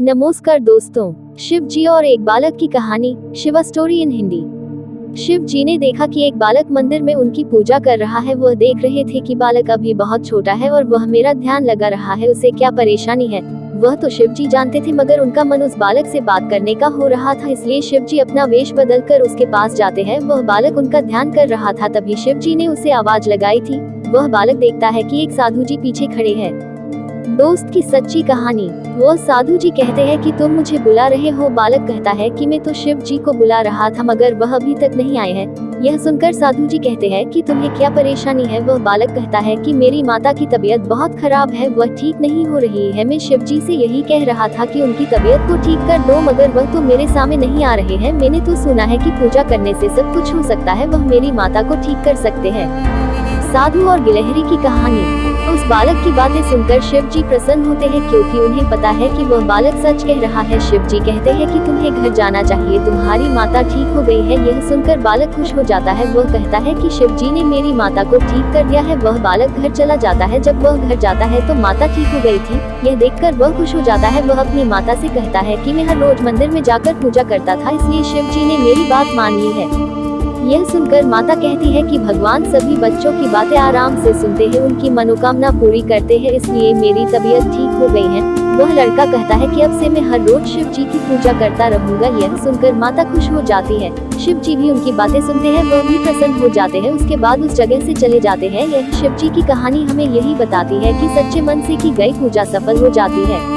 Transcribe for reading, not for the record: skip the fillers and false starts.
नमस्कार दोस्तों, शिव जी और एक बालक की कहानी। Shiva story in Hindi. शिव जी ने देखा कि एक बालक मंदिर में उनकी पूजा कर रहा है। वह देख रहे थे कि बालक अभी बहुत छोटा है और वह मेरा ध्यान लगा रहा है, उसे क्या परेशानी है वह तो शिव जी जानते थे, मगर उनका मन उस बालक से बात करने का हो रहा था। इसलिए शिव जी अपना वेश बदल कर उसके पास जाते हैं। वह बालक उनका ध्यान कर रहा था, तभी शिव जी ने उसे आवाज लगाई थी। वह बालक देखता है कि एक साधु जी पीछे खड़े हैं। दोस्त की सच्ची कहानी। वो साधु जी कहते हैं कि तुम मुझे बुला रहे हो। बालक कहता है कि मैं तो शिव जी को बुला रहा था, मगर वह अभी तक नहीं आए हैं। यह सुनकर साधु जी कहते हैं कि तुम्हें क्या परेशानी है। वह बालक कहता है कि मेरी माता की तबीयत बहुत खराब है, वह ठीक नहीं हो रही है। मैं शिव जी से यही कह रहा था कि उनकी तबीयत को ठीक कर दो, मगर वह तो मेरे सामने नहीं आ रहे हैं। मैंने तो सुना है कि पूजा करने से सब कुछ हो सकता है, वह मेरी माता को ठीक कर सकते हैं। साधु और गिलहरी की कहानी। उस बालक की बातें सुनकर शिव जी प्रसन्न होते हैं, क्योंकि उन्हें पता है कि वह बालक सच कह रहा है। शिव जी कहते हैं कि तुम्हें घर जाना चाहिए, तुम्हारी माता ठीक हो गई है। यह सुनकर बालक खुश हो जाता है। वह कहता है कि शिव जी ने मेरी माता को ठीक कर दिया है। वह बालक घर चला जाता है। जब वह घर जाता है तो माता ठीक हो गई थी। यह देखकर वह खुश हो जाता है। वह अपनी माता से कहता है कि मैं हर रोज मंदिर में जाकर पूजा करता था, इसलिए शिव जी ने मेरी बात मान ली है। यह सुनकर माता कहती है कि भगवान सभी बच्चों की बातें आराम से सुनते हैं, उनकी मनोकामना पूरी करते हैं, इसलिए मेरी तबीयत ठीक हो गई है। वह लड़का कहता है कि अब से मैं हर रोज शिव जी की पूजा करता रहूंगा। यह सुनकर माता खुश हो जाती है। शिव जी भी उनकी बातें सुनते हैं, वह भी प्रसन्न हो जाते हैं। उसके बाद उस जगह से चले जाते हैं। यह शिव जी की कहानी हमें यही बताती है कि सच्चे मन से की गई पूजा सफल हो जाती है।